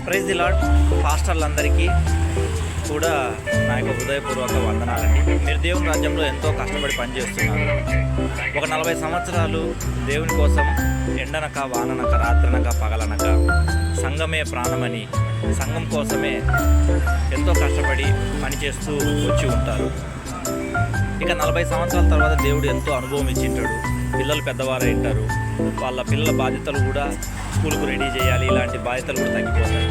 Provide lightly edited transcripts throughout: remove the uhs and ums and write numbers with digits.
Praise the lord. పాస్టర్లందరికీ కూడా నా యొక్క హృదయపూర్వక వందనాలండి. మీరు దేవుని రాజ్యంలో ఎంతో కష్టపడి పనిచేస్తున్నారు. ఒక 40 సంవత్సరాలు దేవుని కోసం ఎండనక వాననక రాత్రనక పగలనక సంఘమే ప్రాణమని సంఘం కోసమే ఎంతో కష్టపడి పనిచేస్తూ వచ్చి ఉంటారు. ఇక 40 సంవత్సరాల తర్వాత దేవుడు ఎంతో అనుభవం ఇచ్చింటాడు. పిల్లలు పెద్దవారు ఉంటారు. వాళ్ళ పిల్లల బాధ్యతలు కూడా స్కూల్కు రెడీ చేయాలి, ఇలాంటి బాధ్యతలు కూడా తగ్గిపోతాయి.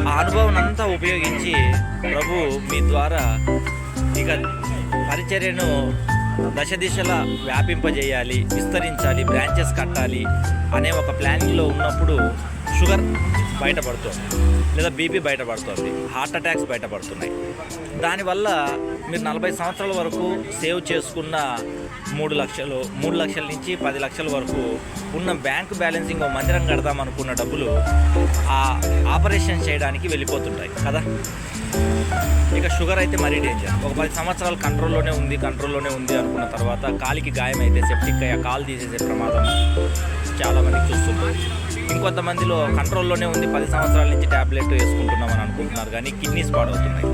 ఆ అనుభవం అంతా ఉపయోగించి ప్రభు మీ ద్వారా ఇక పరిచర్యను దశ దిశలా వ్యాపింపజేయాలి, విస్తరించాలి, బ్రాంచెస్ కట్టాలి అనే ఒక ప్లానింగ్లో ఉన్నప్పుడు షుగర్ బయటపడుతుంది, లేదా బీపీ బయటపడుతుంది, హార్ట్ అటాక్స్ బయటపడుతున్నాయి. దానివల్ల మీరు 40 సంవత్సరాల వరకు సేవ్ చేసుకున్న 3 లక్షల నుంచి 10 లక్షల వరకు ఉన్న బ్యాంక్ బ్యాలెన్స్ ఇంకో మందిరం కడదాం అనుకున్న డబ్బులు ఆ ఆపరేషన్ చేయడానికి వెళ్ళిపోతుంటాయి కదా. ఇక షుగర్ అయితే మరీ డేంజర్. ఒక 10 సంవత్సరాలు కంట్రోల్లోనే ఉంది అనుకున్న తర్వాత కాలికి గాయం అయితే సెప్టిక్ అయ్యి కాలు తీసేసే ప్రమాదం చాలామందికి చూస్తుంది. ఇంకొంతమందిలో కంట్రోల్లోనే ఉంది, 10 సంవత్సరాల నుంచి ట్యాబ్లెట్ వేసుకుంటున్నామని అనుకుంటున్నారు, కానీ కిడ్నీస్ పాడవుతున్నాయి,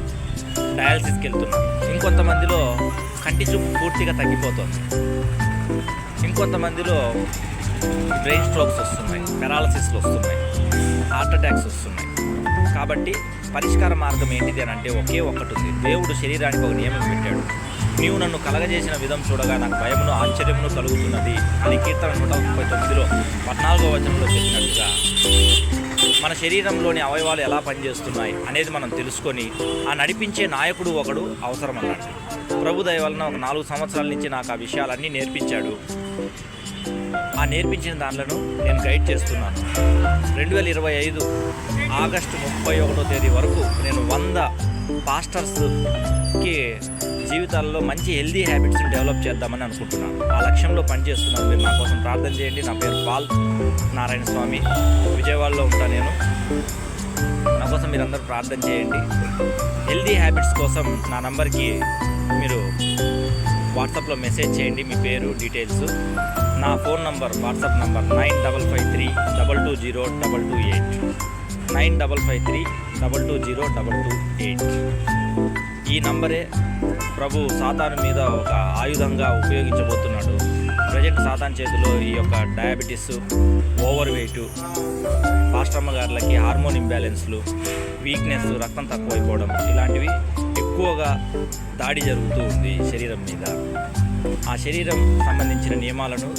డయాలసిస్కి వెళ్తున్నారు. ఇంకొంతమందిలో కంటి చూపు పూర్తిగా తగ్గిపోతుంది. ఇంకొంతమందిలో బ్రెయిన్ స్ట్రోక్స్ వస్తున్నాయి, పెరాలసిస్లు వస్తున్నాయి, హార్ట్ అటాక్స్ వస్తున్నాయి. కాబట్టి పరిష్కార మార్గం ఏంటిది అని అంటే ఒకే ఒక్కటి ఉంది. దేవుడు శరీరానికి ఒక నియమం పెట్టాడు. నీవు నన్ను కలగజేసిన విధం చూడగా నాకు భయమును ఆశ్చర్యమును కలుగుతున్నది అని కీర్తన 139లో 14వ వచనంలో చెప్పినట్టుగా మన శరీరంలోని అవయవాలు ఎలా పనిచేస్తున్నాయి అనేది మనం తెలుసుకొని ఆ నడిపించే నాయకుడు ఒకడు అవసరం అన్నాడు. ప్రభు దయ వలన ఒక 4 సంవత్సరాల నుంచి నాకు ఆ విషయాలన్నీ నేర్పించాడు. ఆ నేర్పించిన దానిలను నేను గైడ్ చేస్తున్నాను. 2025 ఆగస్టు 31వ తేదీ వరకు నేను 100 పాస్టర్స్కి జీవితాల్లో మంచి హెల్దీ హ్యాబిట్స్ని డెవలప్ చేద్దామని అనుకుంటున్నాను. ఆ లక్ష్యంలో పనిచేస్తున్నాను. మీరు నా కోసం ప్రార్థన చేయండి. నా పేరు పాల్ నారాయణ స్వామి, విజయవాడలో ఉంటాను నేను. నా కోసం మీరందరూ ప్రార్థన చేయండి. హెల్దీ హ్యాబిట్స్ కోసం నా నంబర్కి మీరు వాట్సాప్లో మెసేజ్ చేయండి, మీ పేరు డీటెయిల్స్. నా ఫోన్ నంబర్ వాట్సాప్ నంబర్ 9553220228 9553220228. ఈ నంబరే ప్రభు సాతాను మీద ఒక ఆయుధంగా ఉపయోగించబోతున్నాడు. ప్రజెంట్ సాతాను చేతిలో ఈ యొక్క డయాబెటీస్, ఓవర్ వెయిట్, పాస్టమ్మ గారులకి హార్మోన్ ఇంబ్యాలెన్స్లు, వీక్నెస్, రక్తం తక్కువైపోవడం ఇలాంటివి ఎక్కువగా దాడి జరుగుతూ ఉంది శరీరం మీద. ఆ శరీరం సంబంధించిన నియమాలను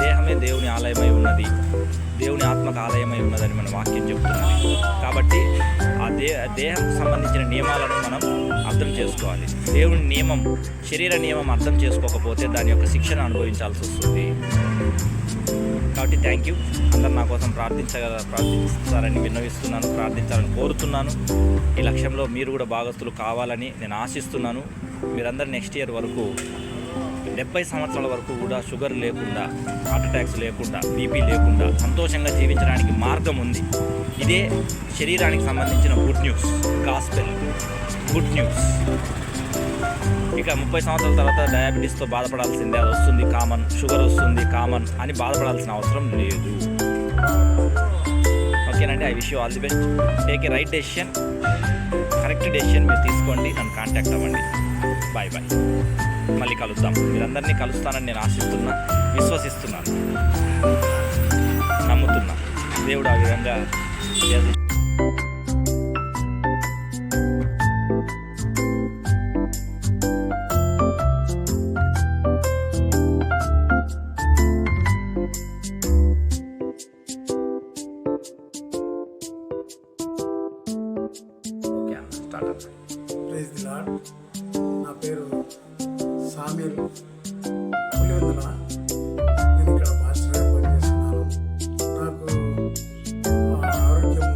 దేహమే దేవుని ఆలయమై ఉన్నది, దేవుని ఆత్మకు ఆలయమై ఉన్నదని మన వాక్యం చెబుతున్నది. కాబట్టి ఆ దేహం సంబంధించిన నియమాలను మనం అర్థం చేసుకోవాలి. దేవుని నియమం, శరీర నియమం అర్థం చేసుకోకపోతే దాని యొక్క శిక్షణ అనుభవించాల్సి వస్తుంది. కాబట్టి థ్యాంక్ యూ. అందరు నా కోసం ప్రార్థిస్తారని విన్నవిస్తున్నాను, ప్రార్థించాలని కోరుతున్నాను. ఈ లక్ష్యంలో మీరు కూడా భాగస్తులు కావాలని నేను ఆశిస్తున్నాను. మీరందరూ నెక్స్ట్ ఇయర్ వరకు 70 సంవత్సరాల వరకు కూడా షుగర్ లేకుండా, హార్ట్ అటాక్స్ లేకుండా, బీపీ లేకుండా సంతోషంగా జీవించడానికి మార్గం ఉంది. ఇదే శరీరానికి సంబంధించిన good news, gospel good news. ఇక 30 సంవత్సరాల తర్వాత డయాబెటీస్తో బాధపడాల్సిందే, అది వస్తుంది కామన్, షుగర్ వస్తుంది కామన్ అని బాధపడాల్సిన అవసరం లేదు. ఓకేనండి. I wish you all the best. Take a right decision, correct decision మీరు తీసుకోండి. నన్ను కాంటాక్ట్ అవ్వండి. Bye bye. మళ్ళీ కలుద్దాం. మీరందరినీ కలుస్తానని నేను ఆశిస్తున్నా, విశ్వసిస్తున్నాను, నమ్ముతున్నా. దేవుడు ఆ విధంగా ప్రైజ్ ది లార్డ్. నా పేరు సామ్యూల్ పులివెందుల. నేను ఇక్కడ మాస్టర్గా పనిచేస్తున్నాను. నాకు ఆరోగ్యం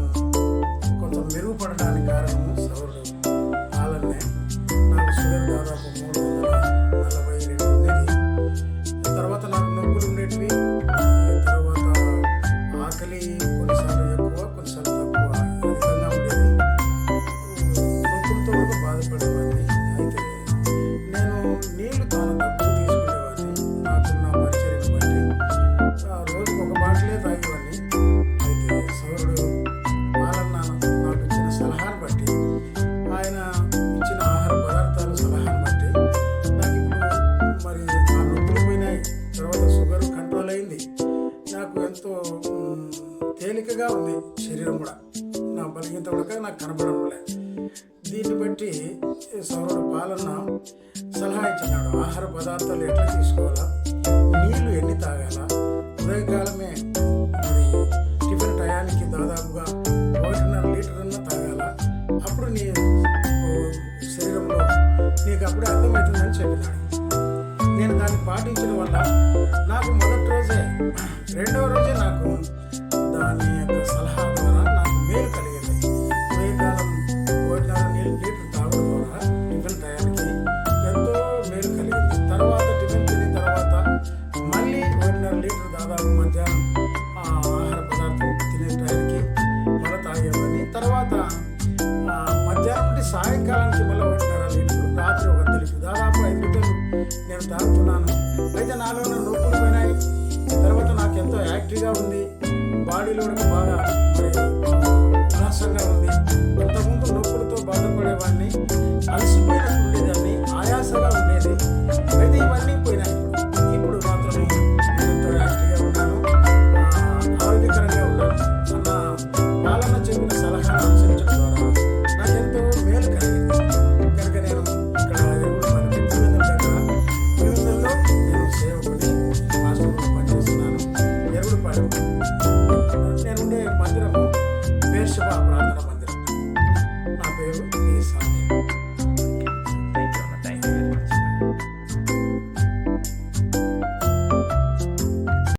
తగ్గింది. నాకు ఎంతో తేలికగా ఉంది శరీరం కూడా. నా బలిగింత కూడా నాకు కనపడడం లేదు. దీన్ని బట్టి సౌరుడు పాలన సలహా ఇచ్చినాడు. ఆహార పదార్థాలు ఎట్లా తీసుకోవాలా, నీళ్లు ఎన్ని తాగాల, ఉదయకాలమే మరి టిఫిన్ టయానికి దాదాపుగా 1.5 లీటర్ తాగాల. అప్పుడు నీ శరీరంలో నీకు అప్పుడే అర్థమవుతుందని చెప్పినాడు. నేను దాన్ని పాటించడం వల్ల నాకు మొదటి రోజే, రెండవ రోజే నాకు దాని యొక్క సలహా ద్వారా నాకు మేలు కలిగింది. ఉదయకాలం 1.5 లీటర్ తాగడం ద్వారా టిఫిన్ టయానికి ఎంతో మేలు కలిగింది. తర్వాత టిఫిన్ తిన్న తర్వాత మళ్ళీ 1.5 లీటర్ దాదాపు మధ్యాహ్నం ఆహార పదార్థం తినే టయానికి మళ్ళీ తాగేవాడిని. తర్వాత మధ్యాహ్నం నుండి సాయంకాలానికి మళ్ళీ 1.5 లీటర్, రాత్రి 1 లీటర్, దాదాపు 5 లీటర్లు నేను తాగుతున్నాను. అయితే నాలో ఉన్న నొప్పులు పోయినాయి. తర్వాత నాకు ఎంతో యాక్టివ్గా ఉంది. బాడీలో కూడా బాగా మరి ఉల్లాసంగా ఉంది. ఇంతకుముందు నొప్పులతో బాధపడేవాడిని, అలసిపోయినట్టు ఉండేది.